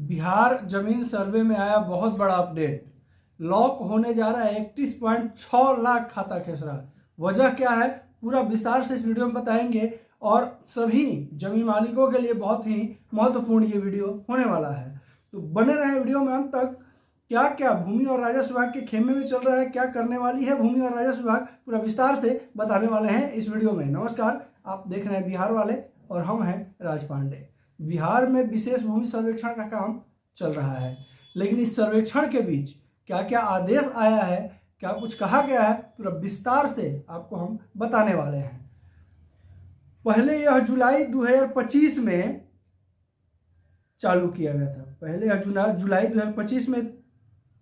बिहार जमीन सर्वे में आया बहुत बड़ा अपडेट। लॉक होने जा रहा है 31.6 लाख खाता खेसरा। वजह क्या है पूरा विस्तार से इस वीडियो में बताएंगे और सभी जमीन मालिकों के लिए बहुत ही महत्वपूर्ण ये वीडियो होने वाला है। तो बने रहे वीडियो में अंत तक। क्या क्या भूमि और राजस्व विभाग के खेमे में चल रहा है, क्या करने वाली है भूमि और राजस्व विभाग, पूरा विस्तार से बताने वाले हैं इस वीडियो में। नमस्कार, आप देख रहे हैं बिहार वाले और हम हैं राज पांडे। बिहार में विशेष भूमि सर्वेक्षण का काम चल रहा है, लेकिन इस सर्वेक्षण के बीच क्या क्या आदेश आया है, क्या कुछ कहा गया है, पूरा विस्तार से आपको हम बताने वाले हैं। पहले यह जुलाई 2025 में चालू किया गया था। पहले यह जुलाई 2025 में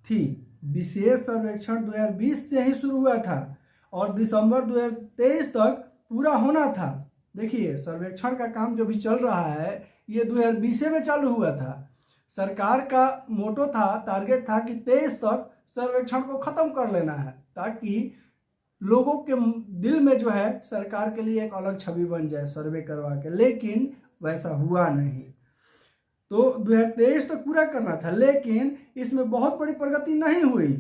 थी। विशेष सर्वेक्षण 2020 से ही शुरू हुआ था और दिसंबर 2023 तक पूरा होना था। देखिए, सर्वेक्षण का काम जो भी चल रहा है ये 2020 में चालू हुआ था। सरकार का मोटो था, टारगेट था कि 23 तक सर्वेक्षण को खत्म कर लेना है, ताकि लोगों के दिल में जो है सरकार के लिए एक अलग छवि बन जाए सर्वे करवा के। लेकिन वैसा हुआ नहीं। तो 2023 तक पूरा करना था, लेकिन इसमें बहुत बड़ी प्रगति नहीं हुई।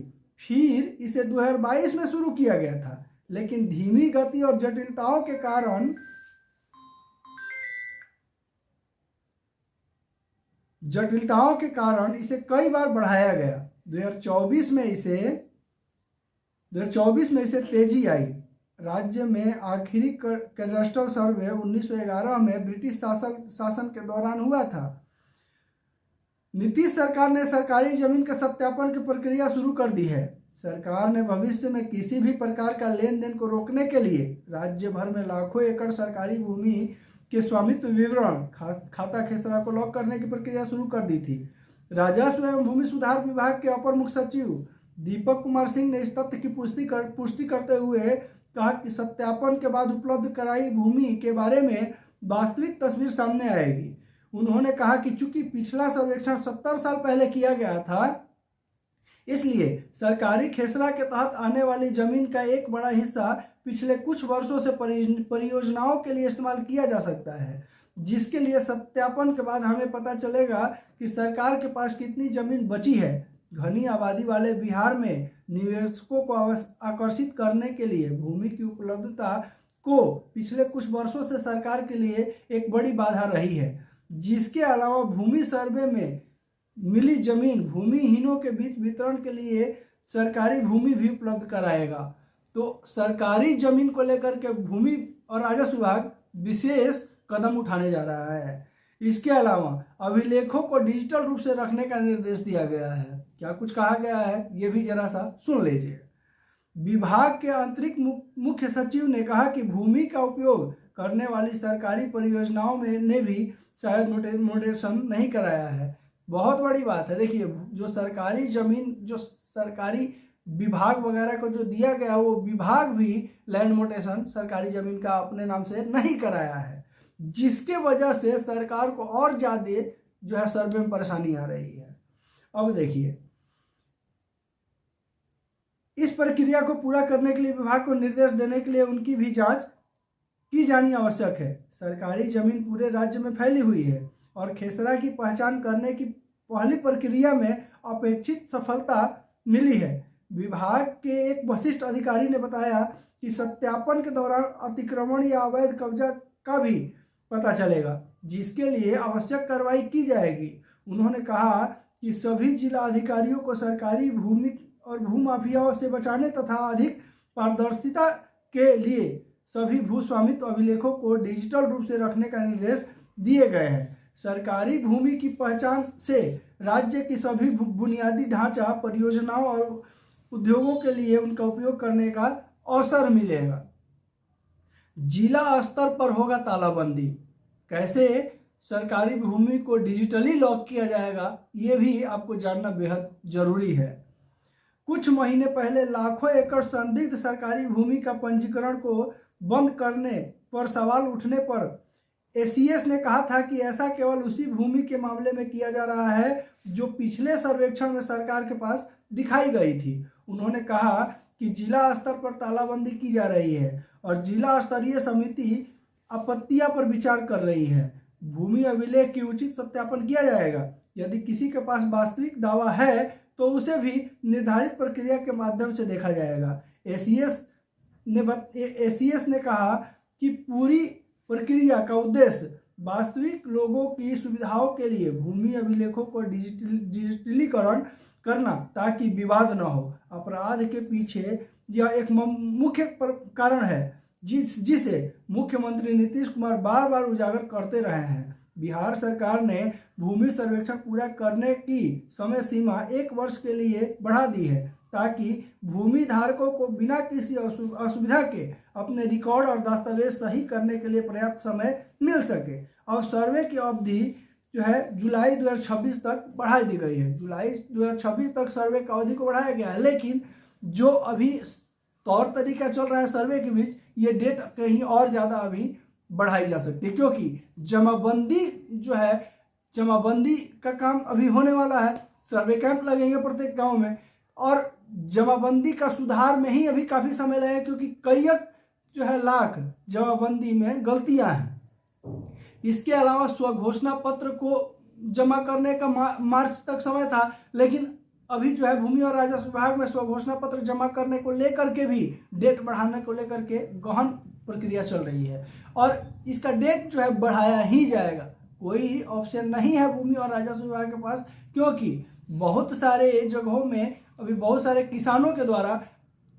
फिर इसे 2022 में शुरू किया गया था, लेकिन धीमी गति और जटिलताओं के कारण इसे कई बार बढ़ाया गया। 2024 में इसे तेजी आई। राज्य में आखिरी कैडस्ट्रल सर्वे 1911 में ब्रिटिश शासन के दौरान हुआ था। नीतीश सरकार ने सरकारी जमीन का सत्यापन की प्रक्रिया शुरू कर दी है। सरकार ने भविष्य में किसी भी प्रकार का लेन देन को रोकने के लिए राज्य भर में लाखों एकड़ सरकारी भूमि के स्वामित्व विवरण खाता खेसरा को लॉक करने की प्रक्रिया शुरू कर दी थी। राजस्व एवं भूमि सुधार विभाग के अपर मुख्य सचिव दीपक कुमार सिंह ने इस तथ्य की पुष्टि करते हुए कहा कि सत्यापन के बाद उपलब्ध कराई भूमि के बारे में वास्तविक तस्वीर सामने आएगी। उन्होंने कहा कि चूंकि पिछला सर्वेक्षण 70 साल पहले किया गया था, इसलिए सरकारी खेसरा के तहत आने वाली जमीन का एक बड़ा हिस्सा पिछले कुछ वर्षों से परियोजनाओं के लिए इस्तेमाल किया जा सकता है, जिसके लिए सत्यापन के बाद हमें पता चलेगा कि सरकार के पास कितनी जमीन बची है। घनी आबादी वाले बिहार में निवेशकों को आकर्षित करने के लिए भूमि की उपलब्धता को पिछले कुछ वर्षों से सरकार के लिए एक बड़ी बाधा रही है। जिसके अलावा भूमि सर्वे में मिली जमीन भूमिहीनों के बीच वितरण के लिए सरकारी भूमि भी उपलब्ध कराएगा। तो सरकारी जमीन को लेकर के भूमि और राजस्व विभाग विशेष कदम उठाने जा रहा है। इसके अलावा अभिलेखों को डिजिटल रूप से रखने का निर्देश दिया गया है। क्या कुछ कहा गया है ये भी जरा सा सुन लीजिए। विभाग के आंतरिक मुख्य सचिव ने कहा कि भूमि का उपयोग करने वाली सरकारी परियोजनाओं में ने भी शायद मोडेशन नहीं कराया है। बहुत बड़ी बात है। देखिए, जो सरकारी जमीन, जो सरकारी विभाग वगैरह को जो दिया गया, वो विभाग भी लैंड मोटेशन सरकारी जमीन का अपने नाम से नहीं कराया है, जिसके वजह से सरकार को और ज्यादा जो है सर्वे में परेशानी आ रही है। अब देखिए, इस प्रक्रिया को पूरा करने के लिए विभाग को निर्देश देने के लिए उनकी भी जांच की जानी आवश्यक है। सरकारी जमीन पूरे राज्य में फैली हुई है और खेसरा की पहचान करने की पहली प्रक्रिया में अपेक्षित सफलता मिली है। विभाग के एक वरिष्ठ अधिकारी ने बताया कि सत्यापन के दौरान अतिक्रमण या अवैध कब्जा का भी पता चलेगा, जिसके लिए आवश्यक कार्रवाई की जाएगी। उन्होंने कहा कि सभी जिला अधिकारियों को सरकारी भूमि और भूमाफियाओं से बचाने तथा अधिक पारदर्शिता के लिए सभी भू स्वामित्व अभिलेखों को डिजिटल रूप से रखने का निर्देश दिए गए हैं। सरकारी भूमि की पहचान से राज्य की सभी बुनियादी ढांचा परियोजनाओं और उद्योगों के लिए उनका उपयोग करने का अवसर मिलेगा। जिला स्तर पर होगा तालाबंदी। कैसे सरकारी भूमि को डिजिटली लॉक किया जाएगा, ये भी आपको जानना बेहद जरूरी है। कुछ महीने पहले लाखों एकड़ संदिग्ध सरकारी भूमि का पंजीकरण को बंद करने पर सवाल उठने पर एसीएस ने कहा था कि ऐसा केवल उसी भूमि के मामले में किया जा रहा है जो पिछले सर्वेक्षण में सरकार के पास दिखाई गई थी। उन्होंने कहा कि जिला स्तर पर तालाबंदी की जा रही है और जिला स्तरीय समिति आपत्तियां पर विचार कर रही है। भूमि अभिलेख की उचित सत्यापन किया जाएगा। यदि किसी के पास वास्तविक दावा है तो उसे भी निर्धारित प्रक्रिया के माध्यम से देखा जाएगा। एसीएस ने कहा कि पूरी प्रक्रिया का उद्देश्य वास्तविक लोगों की सुविधाओं के लिए भूमि अभिलेखों को डिजिटलीकरण करना ताकि विवाद न हो। अपराध के पीछे यह एक मुख्य कारण है जिसे मुख्यमंत्री नीतीश कुमार बार बार उजागर करते रहे हैं। बिहार सरकार ने भूमि सर्वेक्षण पूरा करने की समय सीमा 1 वर्ष के लिए बढ़ा दी है ताकि भूमि धारकों को बिना किसी असुविधा के अपने रिकॉर्ड और दस्तावेज सही करने के लिए पर्याप्त समय मिल सके। अब सर्वे की अवधि जो है जुलाई 2026 तक बढ़ा दी गई है। जुलाई 2026 तक सर्वे की अवधि को बढ़ाया गया है, लेकिन जो अभी तौर तरीका चल रहा है सर्वे के बीच, ये डेट कहीं और ज़्यादा अभी बढ़ाई जा सकती है, क्योंकि जमाबंदी जो है, जमाबंदी का काम अभी होने वाला है। सर्वे कैंप लगेंगे प्रत्येक गांव में और जमाबंदी का सुधार में ही अभी काफ़ी समय लगेगा, क्योंकि कई जो है लाख जमाबंदी में गलतियां हैं। इसके अलावा स्वघोषणा पत्र को जमा करने का मार्च तक समय था, लेकिन अभी जो है भूमि और राजस्व विभाग में स्वघोषणा पत्र जमा करने को लेकर के भी डेट बढ़ाने को लेकर के गहन प्रक्रिया चल रही है और इसका डेट जो है बढ़ाया ही जाएगा। कोई ऑप्शन नहीं है भूमि और राजस्व विभाग के पास, क्योंकि बहुत सारे जगहों में अभी बहुत सारे किसानों के द्वारा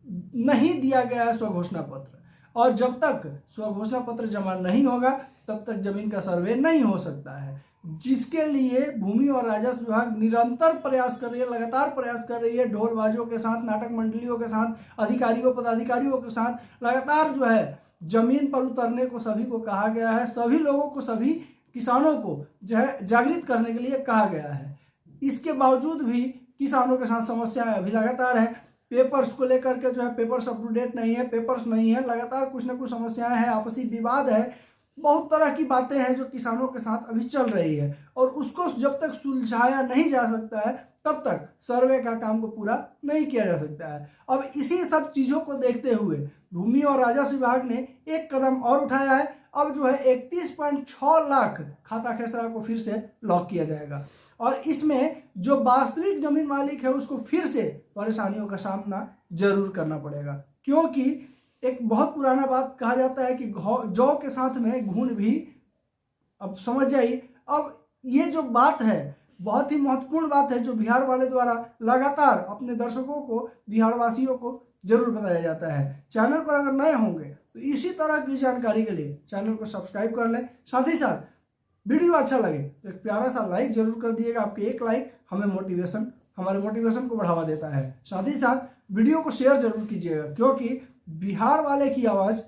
नहीं दिया गया है स्वघोषणा पत्र, और जब तक स्वघोषणा पत्र जमा नहीं होगा तब तक जमीन का सर्वे नहीं हो सकता है, जिसके लिए भूमि और राजस्व विभाग निरंतर प्रयास कर रही है, लगातार प्रयास कर रही है। ढोलबाजों के साथ, नाटक मंडलियों के साथ, अधिकारियों पदाधिकारियों के साथ लगातार जो है जमीन पर उतरने को सभी को कहा गया है। सभी लोगों को, सभी किसानों को जो है जागृत करने के लिए कहा गया है। इसके बावजूद भी किसानों के साथ समस्याएं अभी लगातार हैं। पेपर्स को लेकर के जो है पेपर्स अप टू डेट नहीं है, पेपर्स नहीं है, लगातार कुछ ना कुछ समस्याएं हैं, आपसी विवाद है, बहुत तरह की बातें हैं जो किसानों के साथ अभी चल रही है और उसको जब तक सुलझाया नहीं जा सकता है तब तक सर्वे का काम को पूरा नहीं किया जा सकता है। अब इसी सब चीज़ों को देखते हुए भूमि और राजस्व विभाग ने एक कदम और उठाया है। अब जो है 31.6 लाख खाता खेसरा को फिर से लॉक किया जाएगा और इसमें जो वास्तविक जमीन मालिक है उसको फिर से परेशानियों का सामना जरूर करना पड़ेगा, क्योंकि एक बहुत पुराना बात कहा जाता है कि जौ के साथ में घुन भी, अब समझ जाइए। अब ये जो बात है बहुत ही महत्वपूर्ण बात है जो बिहार वाले द्वारा लगातार अपने दर्शकों को, बिहार वासियों को जरूर बताया जाता है। चैनल पर अगर नए होंगे तो इसी तरह की जानकारी के लिए चैनल को सब्सक्राइब कर लें। साथ ही साथ वीडियो अच्छा लगे तो एक प्यारा सा लाइक जरूर कर दिएगा। आपके एक लाइक हमारे मोटिवेशन को बढ़ावा देता है। साथ ही साथ वीडियो को शेयर जरूर कीजिएगा, क्योंकि बिहार वाले की आवाज़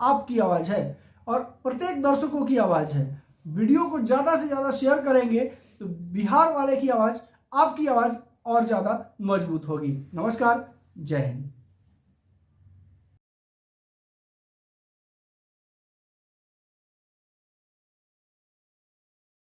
आपकी आवाज़ है और प्रत्येक दर्शकों की आवाज़ है। वीडियो को ज़्यादा से ज़्यादा शेयर करेंगे तो बिहार वाले की आवाज़, आपकी आवाज़ और ज़्यादा मजबूत होगी। नमस्कार, जय हिंद।